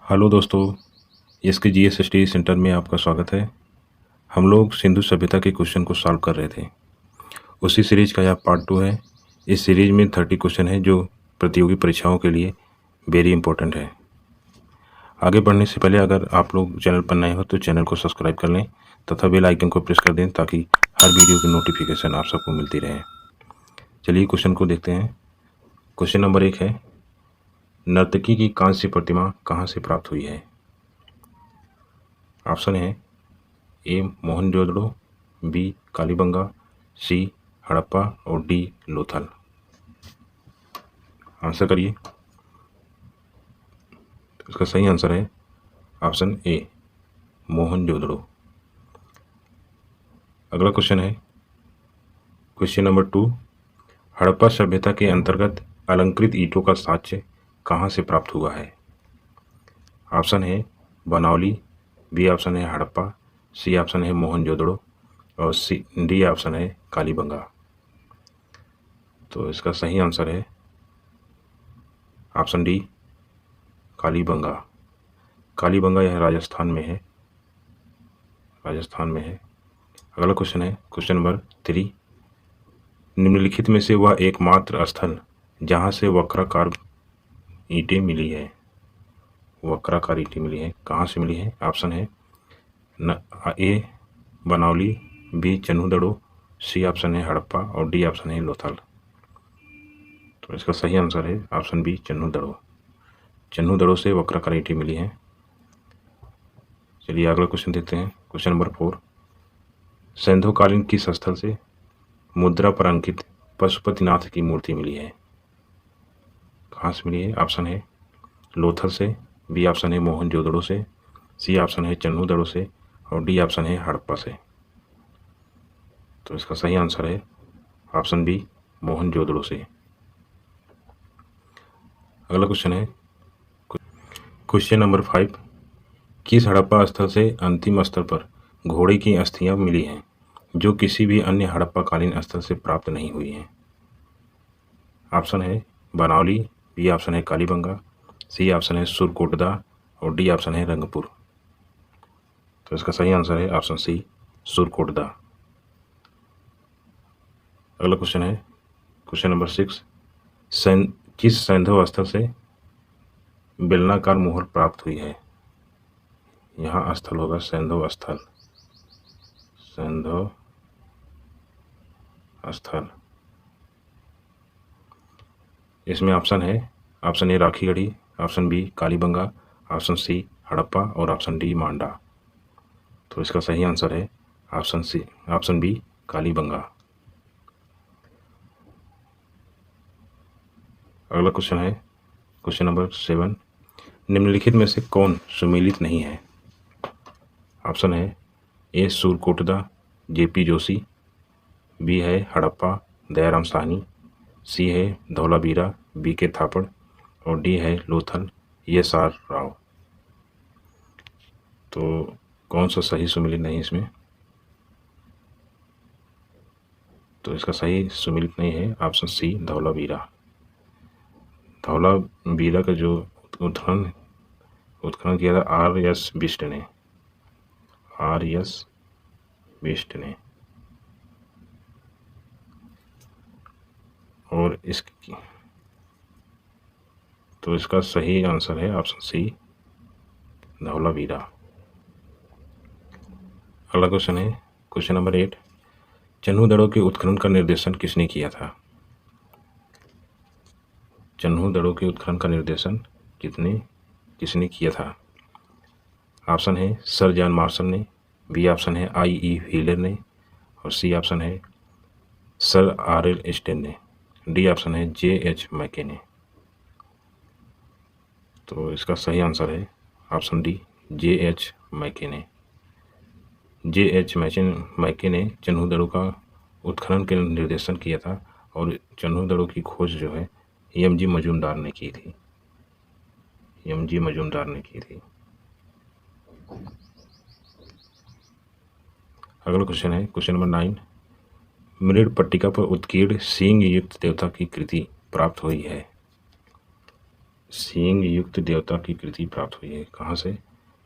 Hello दोस्तों, इसके GS study centre में आपका स्वागत है। हम लोग सिंधु सभ्यता के क्वेश्चन को सॉल्व कर रहे थे। उसी सीरीज का यह पार्ट 2 है। इस सीरीज में 30 क्वेश्चन है जो प्रतियोगी परीक्षाओं के लिए वेरी इंपॉर्टेंट है। आगे बढ़ने से पहले अगर आप लोग चैनल पर नए हो तो चैनल को सब्सक्राइब कर लें तथा बेल आइकन को प्रेस कर दें ताकि हर वीडियो की नोटिफिकेशन आप सबको मिलती रहे। चलिए क्वेश्चन को देखते हैं। क्वेश्चन नंबर 1 है, नर्तकी की कांस्य प्रतिमा कहाँ से प्राप्त हुई है? ऑप्शन है ए मोहनजोदड़ो, बी कालीबंगा, सी हड़प्पा और डी लोथल। आंसर करिए। इसका सही आंसर है ऑप्शन ए मोहनजोदड़ो। अगला क्वेश्चन है क्वेश्चन नंबर 2, हड़प्पा सभ्यता के अंतर्गत अलंकृत ईंटों का साक्ष्य कहाँ से प्राप्त हुआ है? ऑप्शन है बनौली, बी ऑप्शन है हड़प्पा, सी ऑप्शन है मोहनजोदड़ो और डी ऑप्शन है कालीबंगा। तो इसका सही आंसर है ऑप्शन डी कालीबंगा। कालीबंगा यह राजस्थान में है। अगला क्वेश्चन है क्वेश्चन नंबर 3, निम्नलिखित में से वह एकमात्र स्थल जहाँ से वक्राकार ईंटें मिली है कहाँ से मिली है? ऑप्शन है A Banawali, B Chanhudaro, C option है हड़प्पा और डी ऑप्शन है लोथल। तो इसका सही आंसर है ऑप्शन बी चन्हूदड़ो से वक्राकार ईंटें मिली हैं। चलिए अगला क्वेश्चन देखते हैं। क्वेश्चन नंबर 4, सैंधवकालीन किस स्थल से मुद्रा पर अंकित पशुपतिनाथ की मूर्ति मिली है? कहाँ से मिली है? ऑप्शन है लोथल से, बी ऑप्शन है मोहनजोदड़ो से, सी ऑप्शन है चन्हूदड़ो से और डी ऑप्शन है हड़प्पा से। तो इसका सही आंसर है ऑप्शन बी मोहनजोदड़ो से। अगला क्वेश्चन है क्वेश्चन नंबर 5, किस हड़प्पा स्थल से अंतिम स्तर पर घोड़े की अस्थियां मिली हैं जो किसी भी अन्य हड़प्पाकालीन स्थल से प्राप्त नहीं हुई हैं? ऑप्शन है बनौली, बी ऑप्शन है कालीबंगा, सी ऑप्शन है सुरकोटदा और डी ऑप्शन है रंगपुर। तो इसका सही आंसर है ऑप्शन सी सुरकोटदा। अगला क्वेश्चन है क्वेश्चन नंबर 6, किस सैंधव स्थल से बेलनाकार मोहर प्राप्त हुई है? यहाँ स्थल होगा सैंधव स्थल। इसमें ऑप्शन है option A Rakhigarhi, option B Kalibangan, option C Harappa और ऑप्शन डी मांडा। तो इसका सही आंसर है ऑप्शन बी कालीबंगा। अगला क्वेश्चन है क्वेश्चन नंबर 7, निम्नलिखित में से कौन सुमेलित नहीं है? ऑप्शन है ए सुरकोटदा जेपी जोशी, बी है हड़प्पा दयाराम साहनी, सी है धौलावीरा बी के थापड़ और डी है लोथल एस आर राव। तो कौन सा सही सुमेलित नहीं इसमें? तो इसका सही सुमेलित नहीं है ऑप्शन सी धौलावीरा का जो उत्खनन किया था आर एस बिष्ट ने और तो इसका सही आंसर है ऑप्शन सी धौलावीरा। अगला क्वेश्चन है क्वेश्चन नंबर 8, चन्हूदड़ो के उत्खनन का निर्देशन किसने किया था? चन्हूदड़ो के उत्खनन का निर्देशन किसने किया था? ऑप्शन है सर जॉन मार्शल ने, बी ऑप्शन है आई व्हीलर ने और सी ऑप्शन है सर आर एल स्टेन ने, डी ऑप्शन है जे एच मैके ने। तो इसका सही आंसर है ऑप्शन डी जे एच मैके ने। मैके ने चन्हूदड़ो का उत्खनन के निर्देशन किया था और चन्हूदड़ो की खोज जो है एम जी मजूमदार ने की थी। अगला क्वेश्चन है क्वेश्चन नंबर 9, मृड़ पट्टिका पर उत्कीर्ण सींग युक्त देवता की कृति प्राप्त हुई है। सींग युक्त देवता की कृति प्राप्त हुई है, कहाँ से?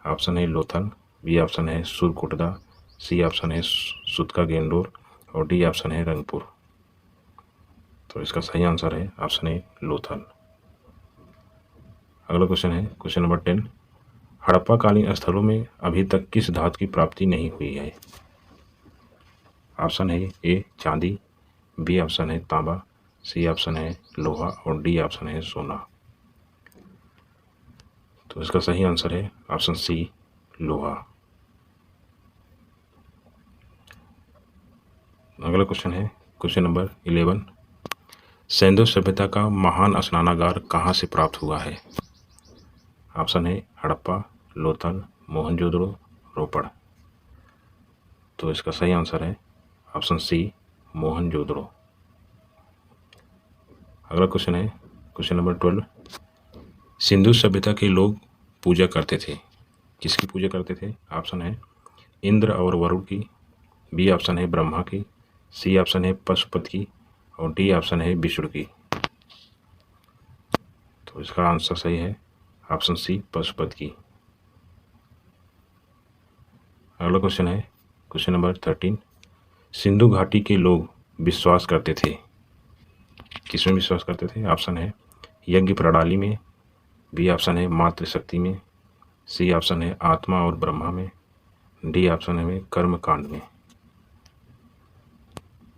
ऑप्शन है लोथल, बी ऑप्शन है सुरकोटदा, सी ऑप्शन है सुतका गेंडोर और डी ऑप्शन है रंगपुर। तो इसका सही आंसर है ऑप्शन है लोथल। अगला क्वेश्चन है क्वेश्चन नंबर 10, हड़प्पा कालीन स्थलों में अभी तक किस धातु की प्राप्ति नहीं हुई है? ऑप्शन है ए चांदी, बी ऑप्शन है तांबा, सी ऑप्शन है लोहा और डी ऑप्शन है सोना। तो इसका सही आंसर है ऑप्शन सी लोहा। अगला क्वेश्चन है क्वेश्चन नंबर 11, सिंधु सभ्यता का महान स्नानागार कहाँ से प्राप्त हुआ है? ऑप्शन है हड़प्पा, लोथल, मोहनजोदड़ो, रोपड़। तो इसका सही आंसर है ऑप्शन सी मोहनजोदड़ो। अगला क्वेश्चन है क्वेश्चन नंबर 12, सिंधु सभ्यता के लोग पूजा करते थे, किसकी पूजा करते थे? ऑप्शन है इंद्र और वरुण की, बी ऑप्शन है ब्रह्मा की, सी ऑप्शन है पशुपति की और डी ऑप्शन है विष्णु की। तो इसका आंसर सही है ऑप्शन सी पशुपति की। अगला क्वेश्चन है क्वेश्चन नंबर 13, सिंधु घाटी के लोग विश्वास करते थे, किसमें विश्वास करते थे? ऑप्शन है यज्ञ प्रणाली में, बी ऑप्शन है मातृशक्ति में, सी ऑप्शन है आत्मा और ब्रह्मा में, डी ऑप्शन है कर्म कांड में।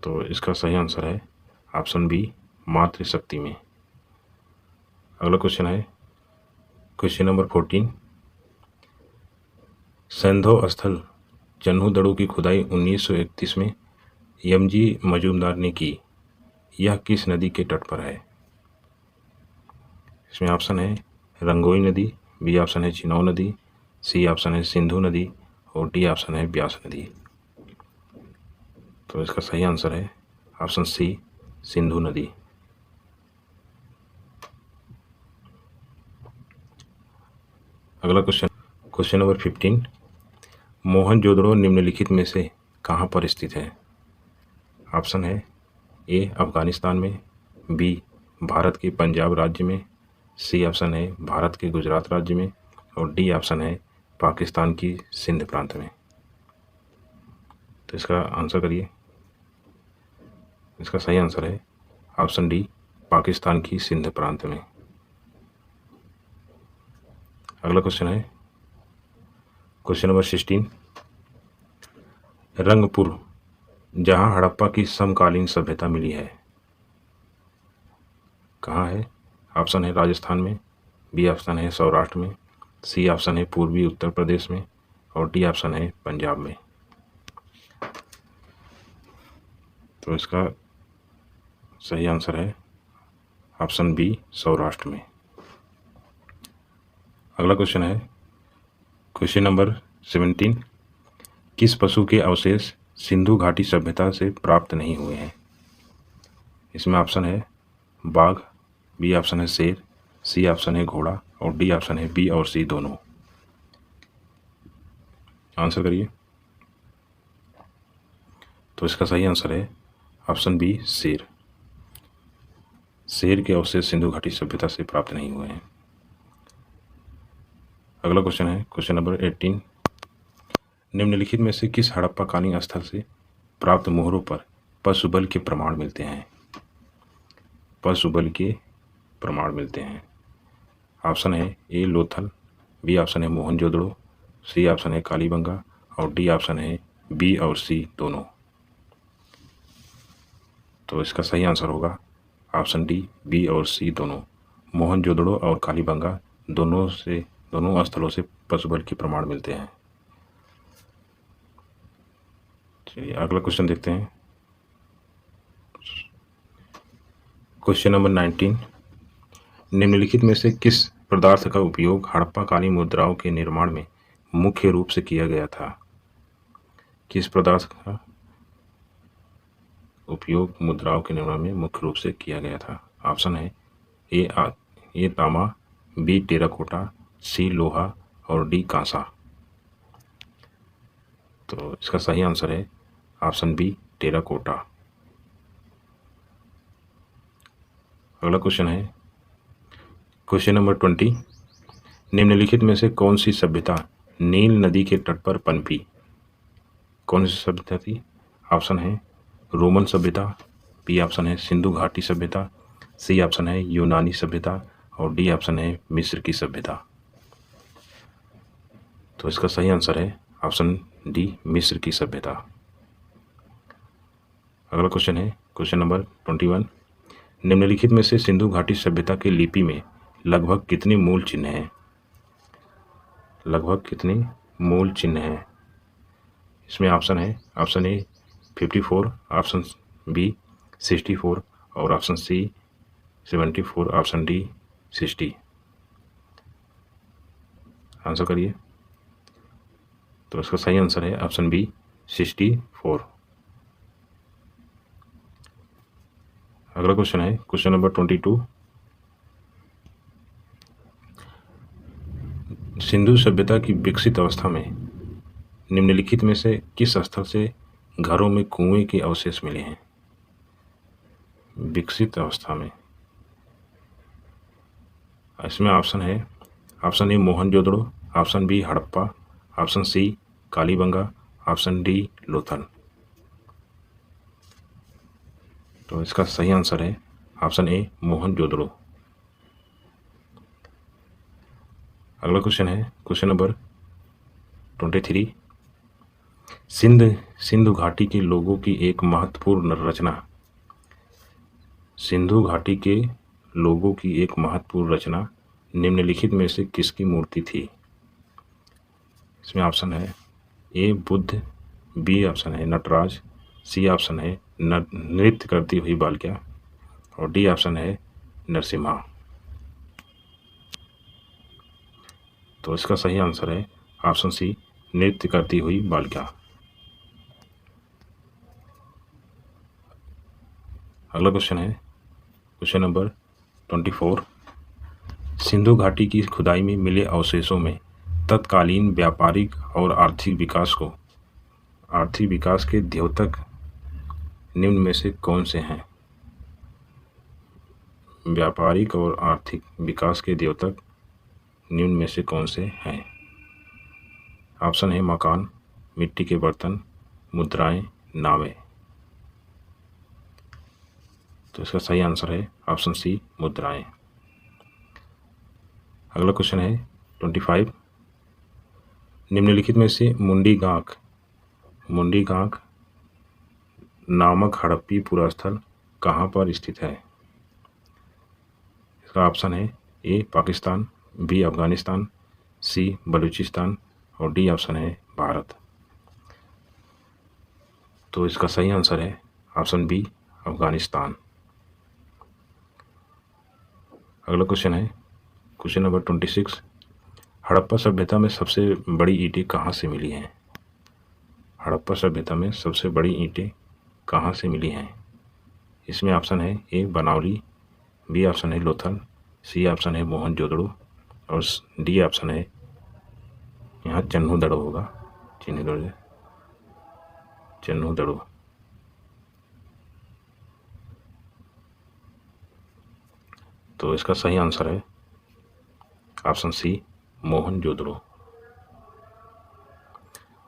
तो इसका सही आंसर है ऑप्शन बी मातृशक्ति में। अगला क्वेश्चन है क्वेश्चन नंबर 14, सैंधव स्थल जन्हू की खुदाई 1931 में यमजी मजूमदार ने की, यह किस नदी के तट पर है? इसमें ऑप्शन है रंगोई नदी, बी ऑप्शन है चिनाब नदी, सी ऑप्शन है सिंधु नदी और डी ऑप्शन है ब्यास नदी। तो इसका सही आंसर है ऑप्शन सी सिंधु नदी। अगला क्वेश्चन नंबर 15, मोहनजोदड़ो निम्नलिखित में से कहाँ पर स्थित है? ऑप्शन है ए अफगानिस्तान में, बी भारत के पंजाब राज्य में, सी ऑप्शन है भारत के गुजरात राज्य में और डी ऑप्शन है पाकिस्तान की सिंध प्रांत में। तो इसका आंसर करिए। इसका सही आंसर है ऑप्शन डी पाकिस्तान की सिंध प्रांत में। अगला क्वेश्चन है क्वेश्चन नंबर 16, रंगपुर जहां हड़प्पा की समकालीन सभ्यता मिली है, कहाँ है? ऑप्शन है राजस्थान में, बी ऑप्शन है सौराष्ट्र में, सी ऑप्शन है पूर्वी उत्तर प्रदेश में और डी ऑप्शन है पंजाब में। तो इसका सही आंसर है ऑप्शन बी सौराष्ट्र में। अगला क्वेश्चन है क्वेश्चन नंबर 17, किस पशु के अवशेष सिंधु घाटी सभ्यता से प्राप्त नहीं हुए हैं? इसमें ऑप्शन है बाघ, बी ऑप्शन है शेर, सी ऑप्शन है घोड़ा और डी ऑप्शन है बी और सी दोनों। आंसर करिए। तो इसका सही आंसर है ऑप्शन बी शेर। शेर के अवशेष सिंधु घाटी सभ्यता से प्राप्त नहीं हुए हैं। अगला क्वेश्चन है क्वेश्चन नंबर 18, निम्नलिखित में से किस हड़प्पा कालीन स्थल से प्राप्त मोहरों पर पशुबल के प्रमाण मिलते हैं? पशुबल के प्रमाण मिलते हैं। ऑप्शन है ए लोथल, बी ऑप्शन है मोहनजोदड़ो, सी ऑप्शन है कालीबंगा और डी ऑप्शन है बी और सी दोनों। तो इसका सही आंसर होगा ऑप्शन डी बी और सी दोनों। मोहनजोदड़ो और कालीबंगा दोनों स्थलों से पशुबल के प्रमाण मिलते हैं। चलिए अगला क्वेश्चन देखते हैं। क्वेश्चन नंबर 19, निम्नलिखित में से किस पदार्थ का उपयोग हड़प्पा कालीन मुद्राओं के निर्माण में मुख्य रूप से किया गया था? किस पदार्थ का उपयोग मुद्राओं के निर्माण में मुख्य रूप से किया गया था? ऑप्शन है ए तांबा, बी टेराकोटा, सी लोहा और डी कांसा। तो इसका सही आंसर है ऑप्शन बी टेराकोटा। अगला क्वेश्चन है क्वेश्चन नंबर 20, निम्नलिखित में से कौन सी सभ्यता नील नदी के तट पर पनपी? कौन सी सभ्यता थी? ऑप्शन है रोमन सभ्यता, बी ऑप्शन है सिंधु घाटी सभ्यता, सी ऑप्शन है यूनानी सभ्यता और डी ऑप्शन है मिस्र की सभ्यता। तो इसका सही आंसर है ऑप्शन डी, मिस्र की सभ्यता। अगला क्वेश्चन है क्वेश्चन नंबर 21, निम्नलिखित में से सिंधु घाटी सभ्यता की लिपि में लगभग कितने मूल चिन्ह हैं? लगभग कितने मूल चिन्ह हैं? इसमें ऑप्शन है ऑप्शन ए 54, ऑप्शन बी 64 और option C 74, option D 60। Answer करिए। तो इसका सही आंसर है ऑप्शन बी 64। अगला क्वेश्चन है क्वेश्चन नंबर 22, सिंधु सभ्यता की विकसित अवस्था में निम्नलिखित में से किस स्थल से घरों में कुएं के अवशेष मिले हैं? विकसित अवस्था में इसमें ऑप्शन है option A Mohenjodaro, option B Harappa, option C Kalibangan, option D Lothal. तो इसका सही आंसर है ऑप्शन ए मोहनजोदड़ो। अगला क्वेश्चन है क्वेश्चन नंबर 23, सिंधु घाटी के लोगों की एक महत्वपूर्ण रचना, सिंधु घाटी के लोगों की एक महत्वपूर्ण रचना निम्नलिखित में से किसकी मूर्ति थी? इसमें ऑप्शन है ए बुद्ध, बी ऑप्शन है नटराज, सी ऑप्शन है नृत्य करती हुई बालिका और डी ऑप्शन है नरसिम्हा। तो इसका सही आंसर है ऑप्शन सी नृत्य करती हुई बालिका। अगला क्वेश्चन है क्वेश्चन नंबर 24, सिंधु घाटी की खुदाई में मिले अवशेषों में तत्कालीन व्यापारिक और आर्थिक विकास के द्योतक निम्न में से कौन से हैं? व्यापारिक और आर्थिक विकास के द्योतक निम्न में से कौन से हैं? ऑप्शन है मकान, मिट्टी के बर्तन, मुद्राएं, नावें। तो इसका सही आंसर है ऑप्शन सी मुद्राएं। अगला क्वेश्चन है 25, निम्नलिखित में से मुंडी गांक नामक हड़प्पी पुरास्थल कहाँ पर स्थित है? इसका ऑप्शन है ए पाकिस्तान, बी अफगानिस्तान, सी बलूचिस्तान और डी ऑप्शन है भारत। तो इसका सही आंसर है ऑप्शन बी अफगानिस्तान। अगला क्वेश्चन है क्वेश्चन नंबर 26, हड़प्पा सभ्यता में सबसे बड़ी ईंटें कहाँ से मिली हैं? हड़प्पा सभ्यता में सबसे बड़ी ईंटें कहाँ से मिली हैं? इसमें ऑप्शन है ए बनावली, बी ऑप्शन है लोथल, सी ऑप्शन है मोहनजोदड़ो और डी ऑप्शन है यहाँ चन्हूदड़ो होगा, चन्हूदड़ो। तो इसका सही आंसर है ऑप्शन सी मोहनजोदड़ो।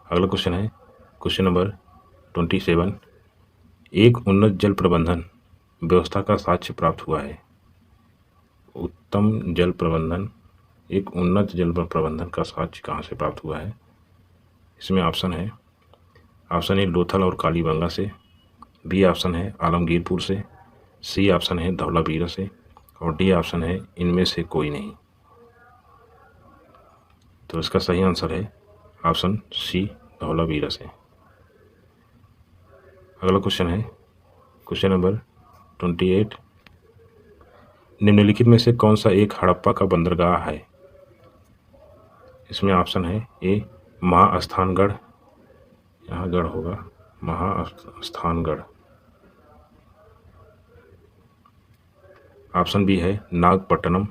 अगला क्वेश्चन है क्वेश्चन नंबर 27, एक उन्नत जल प्रबंधन व्यवस्था का साक्ष्य प्राप्त हुआ है। उत्तम जल प्रबंधन, एक उन्नत जल प्रबंधन का साक्ष्य कहाँ से प्राप्त हुआ है? इसमें ऑप्शन है ऑप्शन ए लोथल और कालीबंगा से, बी ऑप्शन है आलमगीरपुर से, सी ऑप्शन है धौलावीरा से और डी ऑप्शन है इनमें से कोई नहीं। तो इसका सही आंसर है ऑप्शन सी धौलावीरा से। अगला क्वेश्चन है क्वेश्चन नंबर 28, निम्नलिखित में से कौन सा एक हड़प्पा का बंदरगाह है? इसमें ऑप्शन है ए महास्थानगढ़, यहाँ गढ़ होगा महास्थानगढ़, ऑप्शन बी है नागपट्टनम,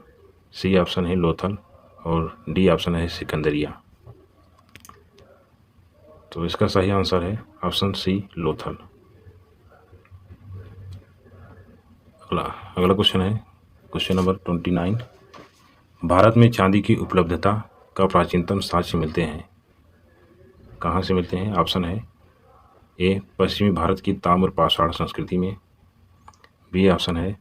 सी ऑप्शन है लोथल और डी ऑप्शन है सिकंदरिया। तो इसका सही आंसर है ऑप्शन सी लोथल। अगला क्वेश्चन है क्वेश्चन नंबर 29, भारत में चांदी की उपलब्धता का प्राचीनतम साक्ष्य मिलते हैं। कहाँ से मिलते हैं? ऑप्शन है ए पश्चिमी भारत की ताम्र पाषाण संस्कृति में, बी ऑप्शन है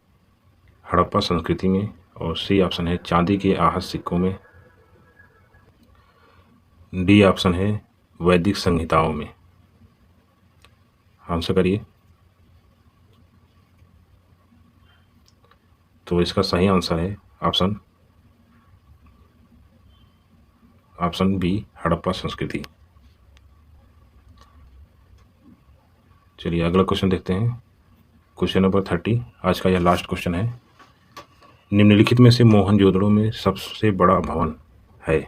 हड़प्पा संस्कृति में, और सी ऑप्शन है चांदी के आहत सिक्कों में, डी ऑप्शन है वैदिक संहिताओं में। आंसर करिए। तो इसका सही आंसर है ऑप्शन बी हड़प्पा संस्कृति। चलिए अगला क्वेश्चन देखते हैं। क्वेश्चन नंबर 30 आज का यह लास्ट क्वेश्चन है। निम्नलिखित में से मोहनजोदड़ो में सबसे बड़ा भवन है।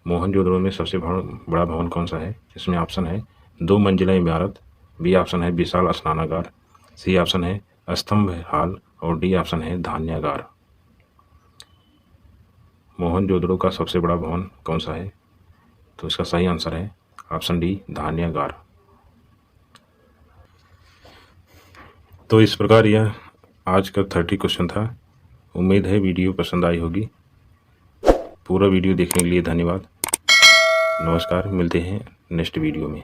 मोहनजोदड़ो में सबसे बड़ा भवन कौन सा है? इसमें ऑप्शन है 2 मंजिला इमारत, बी ऑप्शन है विशाल स्नानागार, सी ऑप्शन है स्तंभ हाल, और डी ऑप्शन है धान्यागार। मोहनजोदड़ो का सबसे बड़ा भवन कौन सा है? तो इसका सही आंसर है ऑप्शन डी धान्यागार। तो इस प्रकार यह आज का 30 क्वेश्चन था। उम्मीद है वीडियो पसंद आई होगी। पूरा वीडियो देखने के लिए धन्यवाद। नमस्कार, मिलते हैं नेक्स्ट वीडियो में।